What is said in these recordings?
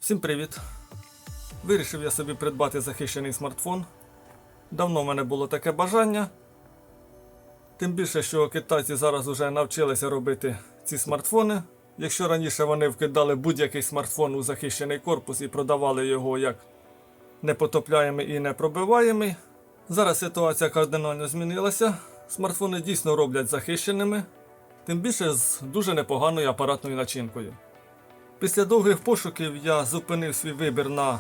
Всім привіт! Вирішив я собі придбати захищений смартфон. Давно в мене було таке бажання. Тим більше, що китайці зараз вже навчилися робити ці смартфони. Якщо раніше вони вкидали будь-який смартфон у захищений корпус і продавали його як непотопляємий і непробиваємий, зараз ситуація кардинально змінилася. Смартфони дійсно роблять захищеними, тим більше з дуже непоганою апаратною начинкою. Після довгих пошуків я зупинив свій вибір на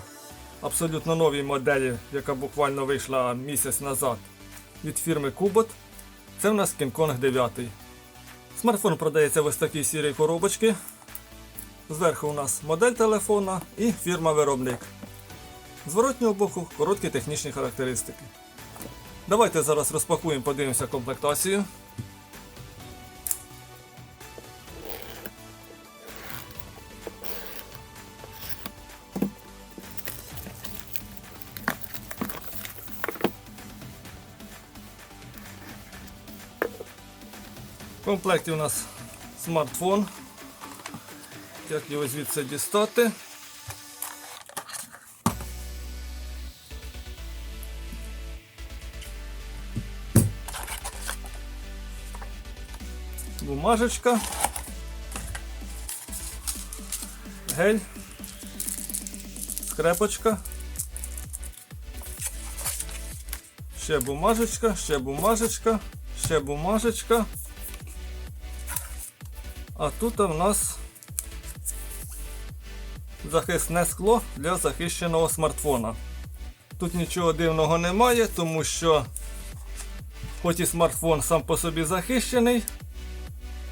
абсолютно новій моделі, яка буквально вийшла місяць назад від фірми Kubot. Це в нас King Kong 9. Смартфон продається в ось такій сірій коробочці. Зверху у нас модель телефона і фірма-виробник. З зворотнього боку короткі технічні характеристики. Давайте зараз розпакуємо, подивимося комплектацію. В комплекті у нас смартфон. Як його звідси дістати? Бумажечка, гель, скрепочка, ще бумажечка, ще бумажечка, ще бумажечка. А тут у нас захисне скло для захищеного смартфона. Тут нічого дивного немає, тому що хоч і смартфон сам по собі захищений,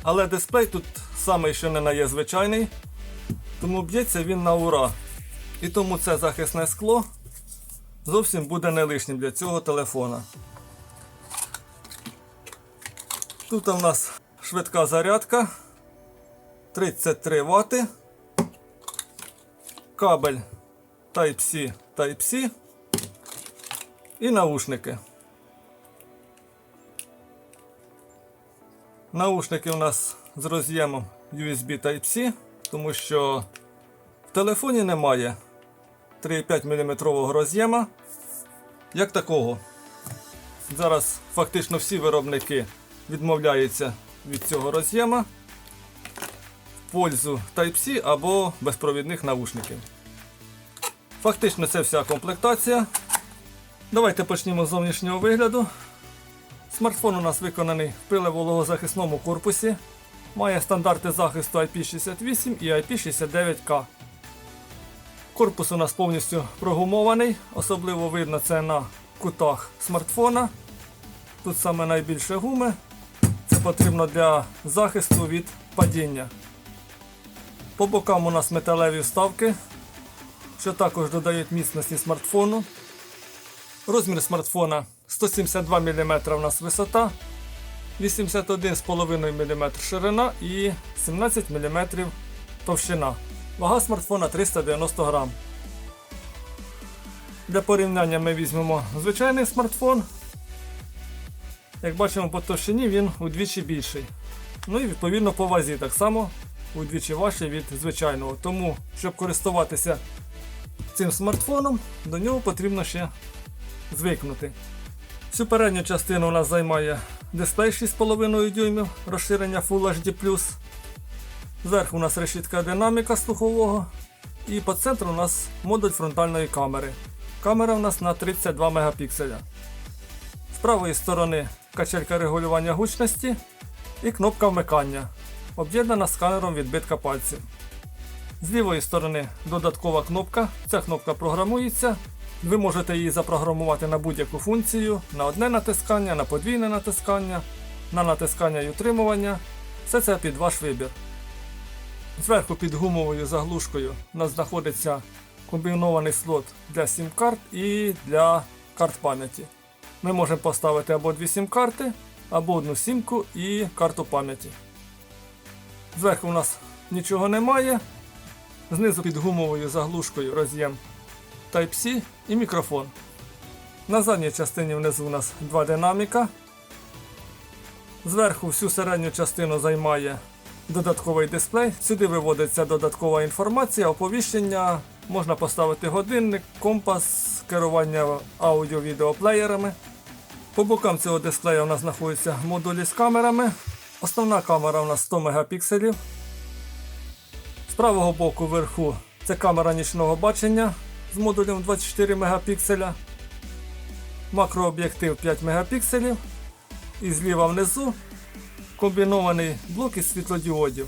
але дисплей тут самий що не на є звичайний, тому б'ється він на ура. І тому це захисне скло зовсім буде не лишнім для цього телефона. Тут у нас швидка зарядка. 33 Вт, кабель Type-C, Type-C і наушники. Наушники у нас з роз'ємом USB Type-C, тому що в телефоні немає 3,5 мм роз'єма, як такого. Зараз фактично всі виробники відмовляються від цього роз'єма в пользу Type-C або безпровідних наушників. Фактично це вся комплектація. Давайте почнемо з зовнішнього вигляду. Смартфон у нас виконаний в пилево-вологозахисному корпусі. Має стандарти захисту IP68 і IP69K. Корпус у нас повністю прогумований. Особливо видно це на кутах смартфона. Тут саме найбільше гуми. Це потрібно для захисту від падіння. По бокам у нас металеві вставки, що також додають міцності смартфону. Розмір смартфона 172 мм у нас висота, 81,5 мм ширина і 17 мм товщина. Вага смартфона 390 г. Для порівняння ми візьмемо звичайний смартфон. Як бачимо, по товщині він удвічі більший. Ну і відповідно по вазі так само удвічі важчий від звичайного. Тому, щоб користуватися цим смартфоном, до нього потрібно ще звикнути. Всю передню частину у нас займає дисплей 6,5 дюймів, розширення Full HD+. Зверху у нас решітка динаміка слухового. І по центру у нас модуль фронтальної камери. Камера у нас на 32 мегапікселя. З правої сторони качелька регулювання гучності і кнопка вмикання, об'єднана сканером відбитка пальців. З лівої сторони додаткова кнопка. Ця кнопка програмується. Ви можете її запрограмувати на будь-яку функцію, на одне натискання, на подвійне натискання, на натискання і утримування. Все це під ваш вибір. Зверху під гумовою заглушкою у нас знаходиться комбінований слот для сім-карт і для карт пам'яті. Ми можемо поставити або дві сім-карти, або одну сімку і карту пам'яті. Зверху у нас нічого немає. Знизу під гумовою заглушкою роз'єм Type-C і мікрофон. На задній частині внизу у нас два динаміка. Зверху всю середню частину займає додатковий дисплей. Сюди виводиться додаткова інформація, оповіщення Можна поставити годинник, компас, керування аудіо-відеоплеєрами. По бокам цього дисплея у нас знаходяться модулі з камерами. Основна камера у нас 100 мегапікселів. З правого боку вверху це камера нічного бачення з модулем 24 мегапікселя. Макрооб'єктив 5 мегапікселів. І зліва внизу комбінований блок із світлодіодів.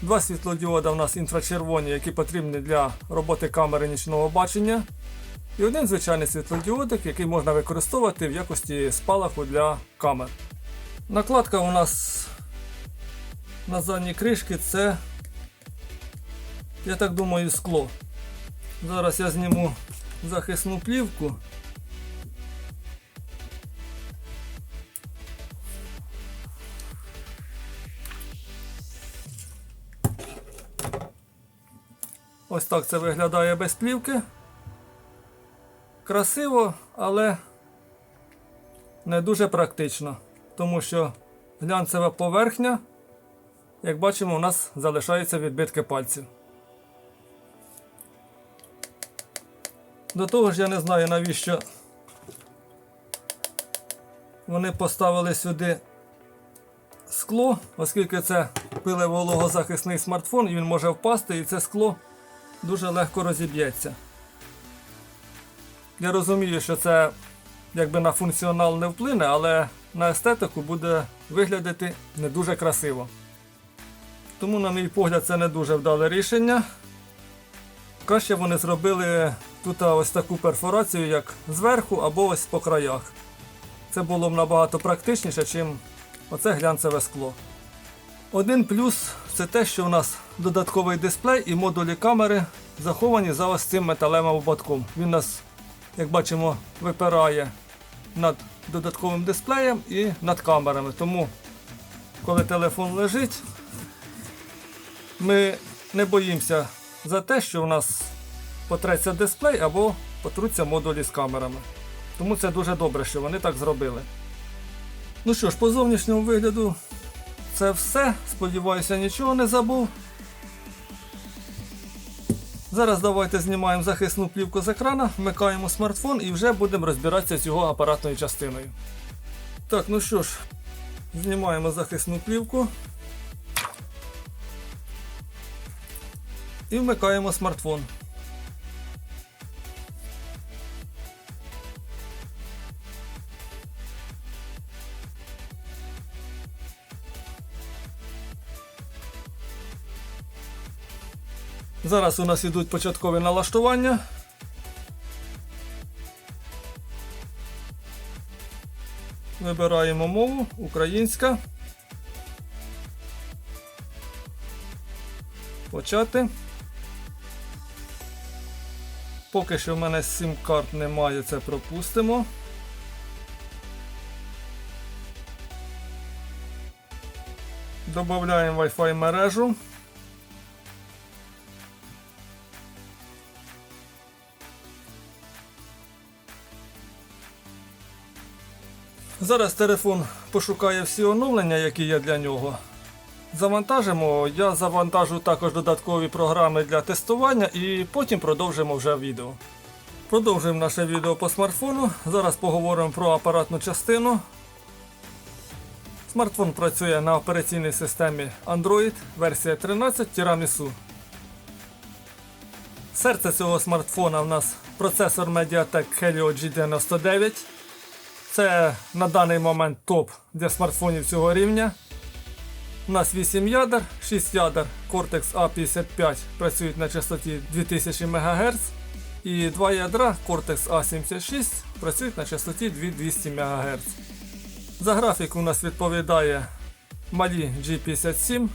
Два світлодіода у нас інфрачервоні, які потрібні для роботи камери нічного бачення. І один звичайний світлодіодик, який можна використовувати в якості спалаху для камер. Накладка у нас на задній кришці це, я так думаю, скло. Зараз я зніму захисну плівку. Ось так це виглядає без плівки. Красиво, але не дуже практично, тому що глянцева поверхня, як бачимо, у нас залишаються відбитки пальців. До того ж, я не знаю, навіщо вони поставили сюди скло, оскільки це пилево-вологозахисний смартфон, і він може впасти, і це скло дуже легко розіб'ється. Я розумію, що це якби на функціонал не вплине, але на естетику буде виглядати не дуже красиво. Тому, на мій погляд, це не дуже вдале рішення. Краще вони зробили тут ось таку перфорацію, як зверху або ось по краях. Це було б набагато практичніше, ніж оце глянцеве скло. Один плюс – це те, що у нас додатковий дисплей і модулі камери заховані за ось цим металевим ободком. Він у нас, як бачимо, випирає над додатковим дисплеєм і над камерами. Тому, коли телефон лежить, ми не боїмося за те, що у нас потреться дисплей або потруться модулі з камерами. Тому це дуже добре, що вони так зробили. Ну що ж, по зовнішньому вигляду це все. Сподіваюся, нічого не забув. Зараз давайте знімаємо захисну плівку з екрана, вмикаємо смартфон і вже будемо розбиратися з його апаратною частиною. Так, ну що ж, знімаємо захисну плівку і вмикаємо смартфон. Зараз у нас йдуть початкові налаштування. Вибираємо мову, українська. Почати. Поки що в мене сім-карт немає, це пропустимо. Добавляємо Wi-Fi мережу. Зараз телефон пошукає всі оновлення, які є для нього. Завантажимо, я завантажу також додаткові програми для тестування і потім продовжимо вже відео. Продовжуємо наше відео по смартфону. Зараз поговоримо про апаратну частину. Смартфон працює на операційній системі Android, версія 13 Tiramisu. Серце цього смартфона в нас процесор Mediatek Helio G99. Це на даний момент топ для смартфонів цього рівня. У нас 8 ядер, 6 ядер Cortex A55 працюють на частоті 2000 МГц. І 2 ядра Cortex A76 працюють на частоті 2200 МГц. За графіку у нас відповідає Mali G57.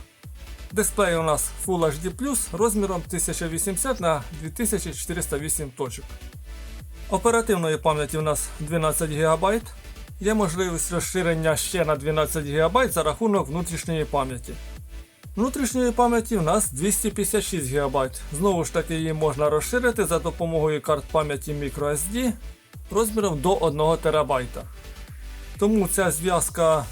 Дисплей у нас Full HD+, розміром 1080 на 2408 точок. Оперативної пам'яті у нас 12 ГБ. Є можливість розширення ще на 12 ГБ за рахунок внутрішньої пам'яті. Внутрішньої пам'яті у нас 256 ГБ. Знову ж таки, її можна розширити за допомогою карт пам'яті microSD розміром до 1 ТБ. Тому ця зв'язка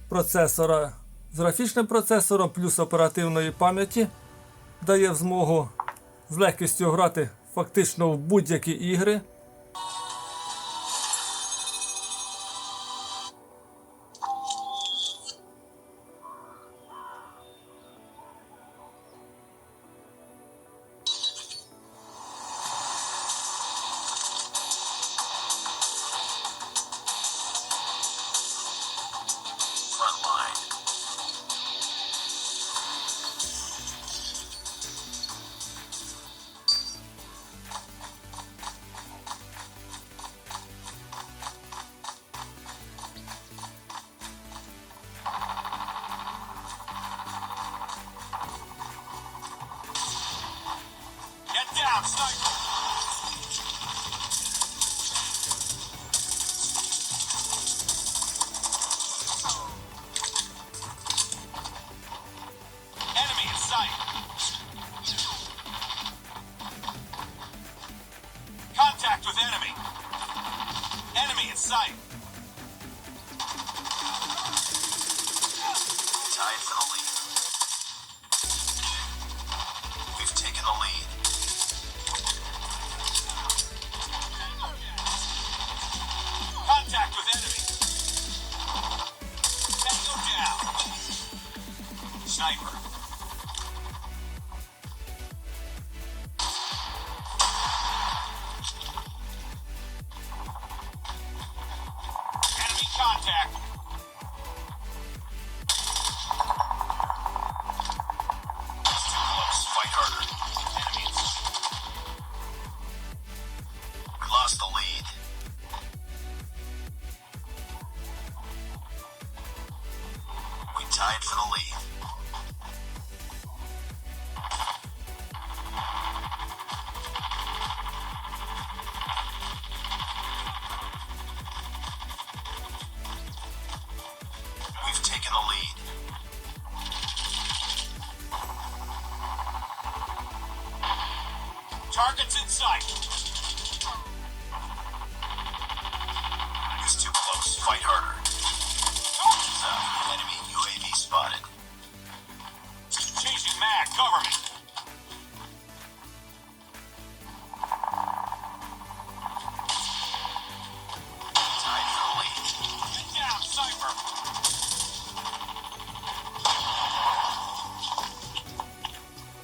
процесора з графічним процесором плюс оперативної пам'яті дає змогу з легкістю грати фактично в будь-які ігри. Down, sniper! Enemy in sight! Contact with enemy! Enemy in sight! Tied for the lead. We've taken the lead. Contact with enemy. Tango down. Sniper. Enemy contact. It's too close. Fight harder. Enemy in sight. We lost the lead. Tied for the lead. We've taken the lead. Targets in sight. He's too close. Fight harder. Enemy UAV spotted. Changing mag, cover me. Tied for the lead. Get down, sniper.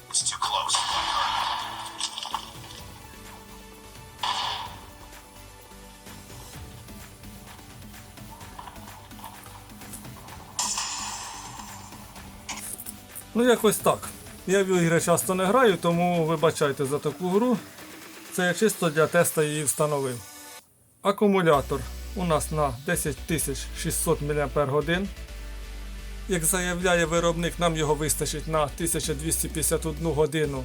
It's too close. Fight harder. Ну, якось так. Я в ігри часто не граю, тому вибачайте за таку гру. Це я чисто для теста її встановив. Акумулятор у нас на 10600 мАч. Як заявляє виробник, нам його вистачить на 1251 годину,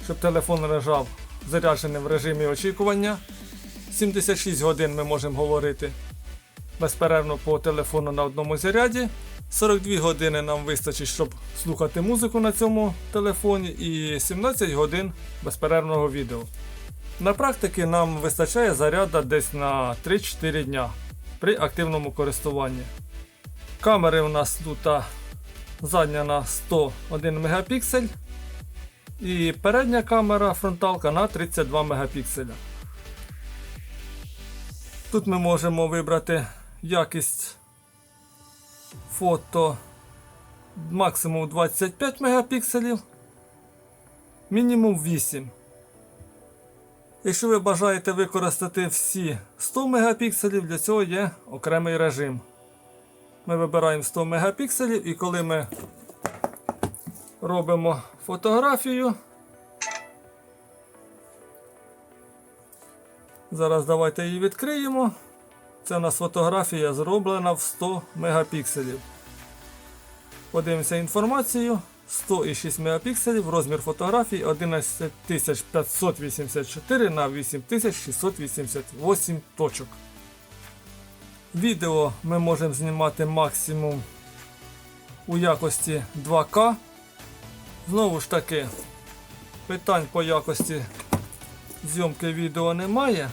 щоб телефон лежав зарядженим в режимі очікування. 76 годин ми можемо говорити безперервно по телефону на одному заряді. 42 години нам вистачить, щоб слухати музику на цьому телефоні, і 17 годин безперервного відео. На практиці нам вистачає заряду десь на 3-4 дня при активному користуванні. Камери у нас тут задня на 101 мегапіксель і передня камера фронталка на 32 мегапікселя. Тут ми можемо вибрати якість фото максимум 25 мегапікселів, мінімум 8. Якщо ви бажаєте використати всі 100 мегапікселів, для цього є окремий режим. Ми вибираємо 100 мегапікселів, і коли ми робимо фотографію, зараз давайте її відкриємо. Це у нас фотографія зроблена в 100 мегапікселів. Подивимося інформацію. 106 мегапікселів, розмір фотографії 11584 на 8688 точок. Відео ми можемо знімати максимум у якості 2К. Знову ж таки, питань по якості зйомки відео немає.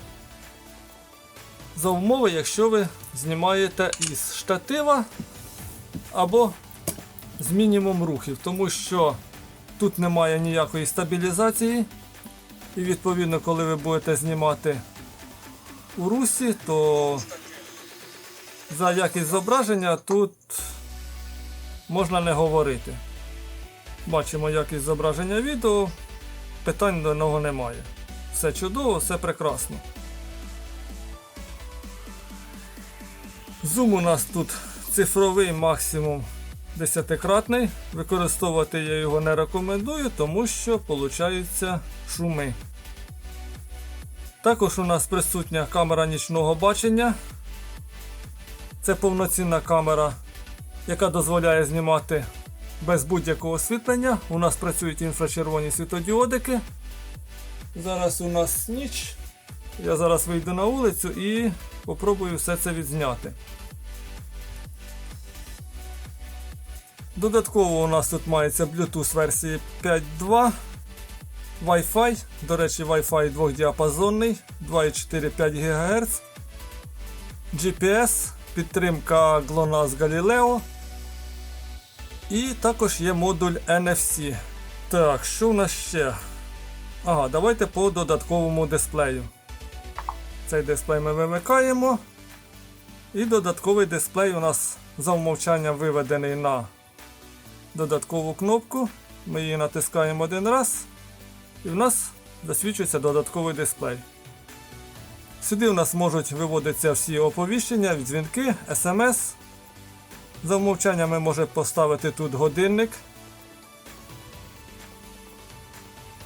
За умови, якщо ви знімаєте із штатива або з мінімум рухів, тому що тут немає ніякої стабілізації. І відповідно, коли ви будете знімати у русі, то за якість зображення тут можна не говорити. Бачимо якість зображення відео, питань до нього немає. Все чудово, все прекрасно. Зум у нас тут цифровий максимум 10-кратний. Використовувати я його не рекомендую, тому що получаються шуми. Також у нас присутня камера нічного бачення. Це повноцінна камера, яка дозволяє знімати без будь-якого освітлення. У нас працюють інфрачервоні світодіодики. Зараз у нас ніч. Я зараз вийду на вулицю і попробую все це відзняти. Додатково у нас тут мається Bluetooth версії 5.2, Wi-Fi, до речі, Wi-Fi двохдіапазонний, 2,4-5 ГГц, GPS, підтримка GLONASS Galileo і також є модуль NFC. Так, що у нас ще? Ага, давайте по додатковому дисплею. Цей дисплей ми вимикаємо. І додатковий дисплей у нас за умовчанням виведений на додаткову кнопку. Ми її натискаємо один раз. І в нас засвічується додатковий дисплей. Сюди у нас можуть виводитися всі оповіщення, дзвінки, SMS. За умовчанням ми можемо поставити тут годинник.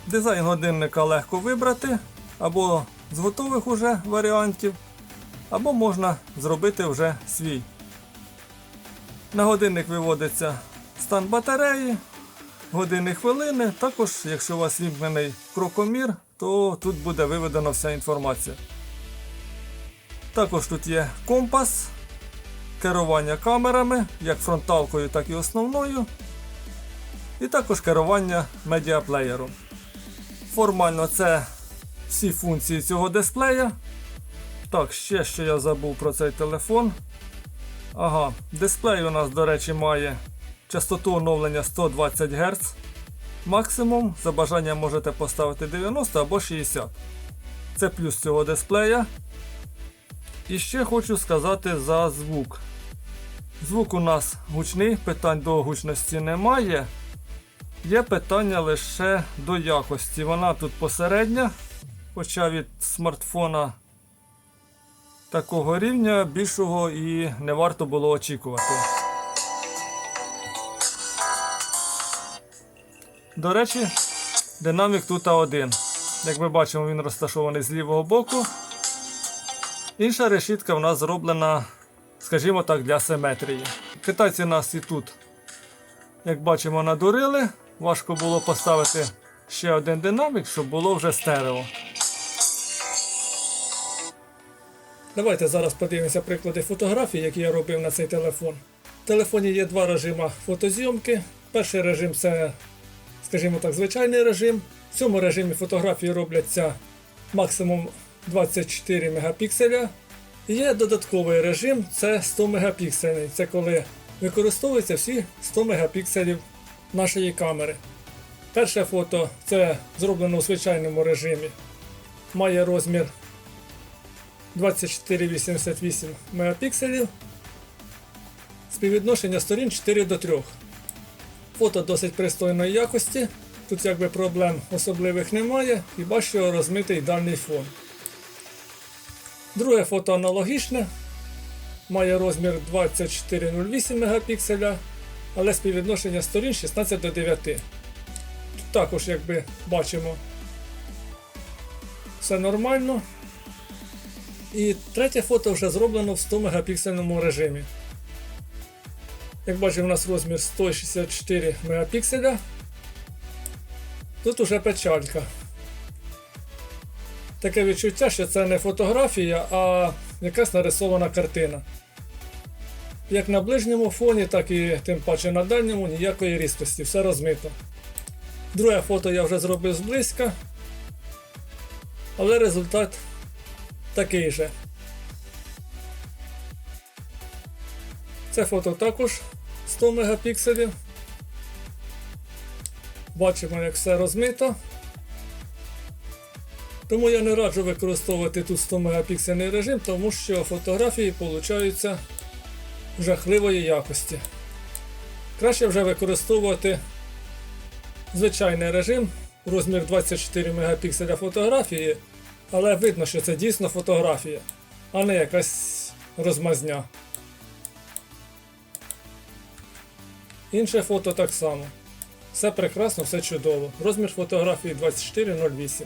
Дизайн годинника легко вибрати, або з готових уже варіантів, або можна зробити вже свій. На годинник виводиться стан батареї, години, хвилини. Також, якщо у вас вімкнений крокомір, то тут буде виведена вся інформація. Також тут є компас, керування камерами, як фронталкою, так і основною. І також керування медіаплеєром. Формально це всі функції цього дисплея. Так, ще що я забув про цей телефон. Ага, дисплей у нас, до речі, має частоту оновлення 120 Гц. Максимум, за бажанням можете поставити 90 або 60. Це плюс цього дисплея. І ще хочу сказати за звук. Звук у нас гучний, питань до гучності немає. Є питання лише до якості. Вона тут посередня, хоча від смартфона такого рівня більшого і не варто було очікувати. До речі, динамік тут один. Як ми бачимо, він розташований з лівого боку. Інша решітка в нас зроблена, скажімо так, для симетрії. Китайці нас і тут, як бачимо, надурили. Важко було поставити ще один динамік, щоб було вже стерео. Давайте зараз подивимося приклади фотографій, які я робив на цей телефон. В телефоні є два режими фотозйомки. Перший режим це, скажімо так, звичайний режим. В цьому режимі фотографії робляться максимум 24 мегапікселя. Є додатковий режим, це 100 мегапіксельний. Це коли використовуються всі 100 мегапікселів нашої камери. Перше фото це зроблено у звичайному режимі. Має розмір 24-88 мегапікселів. Співвідношення сторін 4:3. Фото досить пристойної якості. Тут якби проблем особливих немає. Хіба що розмитий дальній фон. Друге фото аналогічне. Має розмір 24-08 мегапікселя, але співвідношення сторін 16:9. Тут також, якби бачимо, все нормально. І третє фото вже зроблено в 100 мегапіксельному режимі. Як бачимо, у нас розмір 164 мегапікселя. Тут уже печалька. Таке відчуття, що це не фотографія, а якась нарисована картина. Як на ближньому фоні, так і тим паче на дальньому ніякої різкості, все розмито. Друге фото я вже зробив зблизька, але результат такий же. Це фото також 100 мегапікселів. Бачимо, як все розмито. Тому я не раджу використовувати тут 100 мегапіксельний режим, тому що фотографії получаються жахливої якості. Краще вже використовувати звичайний режим, розмір 24 мегапікселя фотографії, але видно, що це дійсно фотографія, а не якась розмазня. Інше фото так само. Все прекрасно, все чудово. Розмір фотографії 24:08.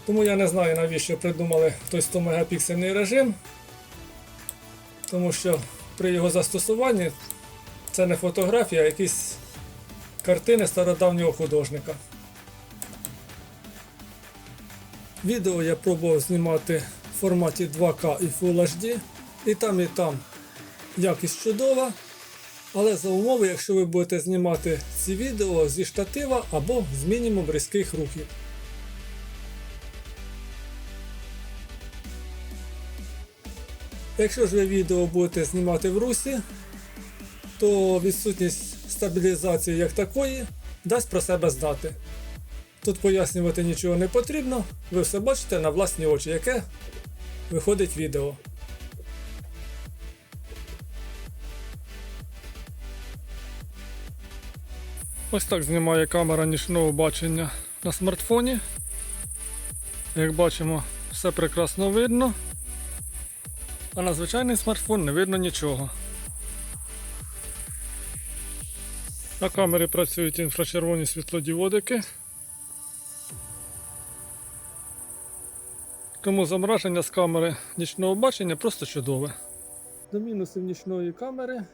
Тому я не знаю, навіщо придумали той 100 мегапіксельний режим. Тому що при його застосуванні це не фотографія, а якісь картини стародавнього художника. Відео я пробував знімати в форматі 2К і Full HD. І там якість чудова. Але за умови, якщо ви будете знімати ці відео зі штатива або з мінімум різких рухів. Якщо ж ви відео будете знімати в русі, то відсутність стабілізації як такої дасть про себе знати. Тут пояснювати нічого не потрібно, ви все бачите на власні очі, яке виходить відео. Ось так знімає камера нічного бачення на смартфоні. Як бачимо, все прекрасно видно, а на звичайний смартфон не видно нічого. На камері працюють інфрачервоні світлодіодики, тому зображення з камери нічного бачення просто чудове. До мінусів нічної камери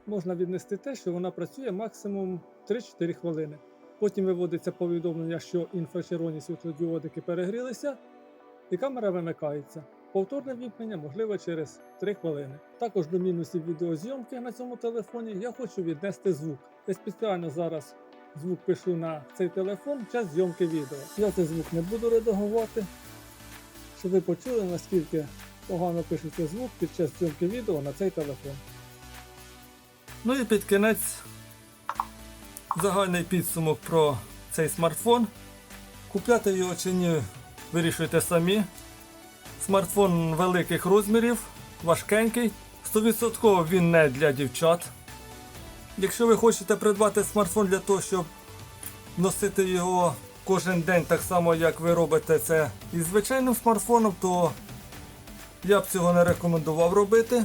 можна віднести те, що вона працює максимум 3-4 хвилини. Потім виводиться повідомлення, що інфрачервоні світлодіодики перегрілися і камера вимикається. Повторне вімкнення можливе через 3 хвилини. Також до мінусів відеозйомки на цьому телефоні я хочу віднести звук. Я спеціально зараз звук пишу на цей телефон в час зйомки відео. Я цей звук не буду редагувати, щоб ви почули, наскільки погано пишеться звук під час зйомки відео на цей телефон. Ну і під кінець загальний підсумок про цей смартфон. Купляти його чи ні, вирішуйте самі. Смартфон великих розмірів, важкенький, 100% він не для дівчат. Якщо ви хочете придбати смартфон для того, щоб носити його кожен день так само, як ви робите це із звичайним смартфоном, то я б цього не рекомендував робити.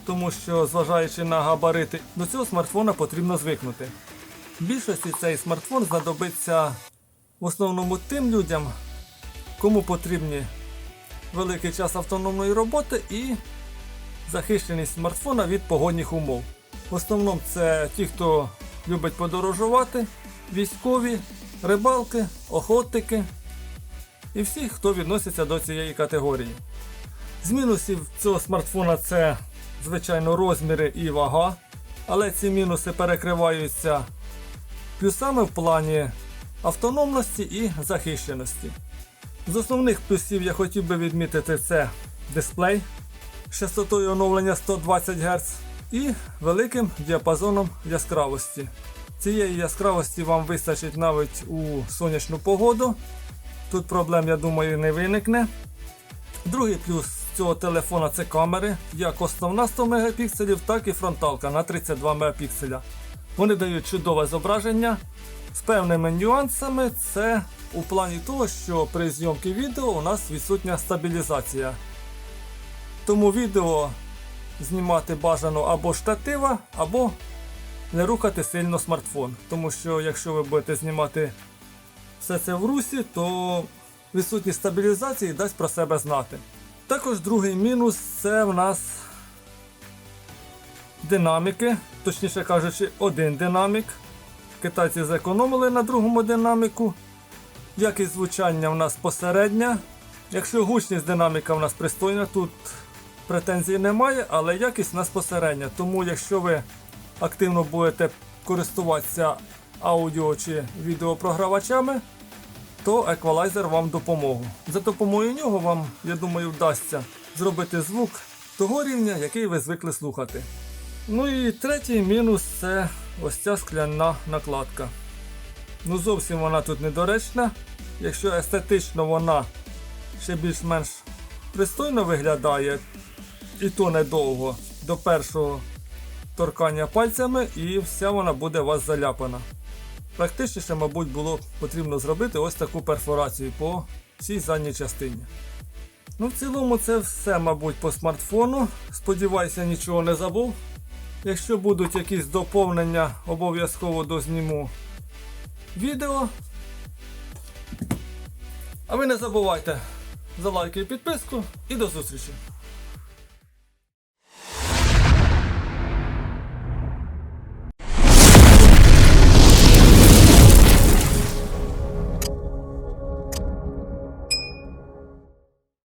Тому що, зважаючи на габарити, до цього смартфона потрібно звикнути. В більшості цей смартфон знадобиться в основному тим людям, кому потрібні великий час автономної роботи і захищеність смартфона від погодних умов. В основному це ті, хто любить подорожувати, військові, рибалки, охотники і всі, хто відноситься до цієї категорії. З мінусів цього смартфона це, звичайно, розміри і вага, але ці мінуси перекриваються плюсами в плані автономності і захищеності. З основних плюсів я хотів би відмітити це дисплей з частотою оновлення 120 Гц і великим діапазоном яскравості. Цієї яскравості вам вистачить навіть у сонячну погоду. Тут проблем, я думаю, не виникне. Другий плюс цього телефона це камери, як основна 100 Мп, так і фронталка на 32 Мп. Вони дають чудове зображення з певними нюансами. Це у плані того, що при зйомці відео у нас відсутня стабілізація. Тому відео знімати бажано або штатива, або не рухати сильно смартфон. Тому що якщо ви будете знімати все це в русі, то відсутність стабілізації дасть про себе знати. Також другий мінус це в нас динаміки, точніше кажучи, один динамік. Китайці зекономили на другому динаміку. Якість звучання в нас посередня. Якщо гучність динаміка в нас пристойна, тут претензій немає, але якість в нас посередня. Тому якщо ви активно будете користуватися аудіо чи відеопрогравачами, то еквалайзер вам допомогу. За допомогою нього вам, я думаю, вдасться зробити звук того рівня, який ви звикли слухати. Ну і третій мінус – це ось ця скляна накладка. Ну зовсім вона тут недоречна. Якщо естетично вона ще більш-менш пристойно виглядає, і то недовго, до першого торкання пальцями, і вся вона буде у вас заляпана. Практичніше, мабуть, було потрібно зробити ось таку перфорацію по всій задній частині. Ну, в цілому це все, мабуть, по смартфону. Сподіваюся, нічого не забув. Якщо будуть якісь доповнення, обов'язково дозніму відео. А ви не забувайте за лайки і підписку, і до зустрічі!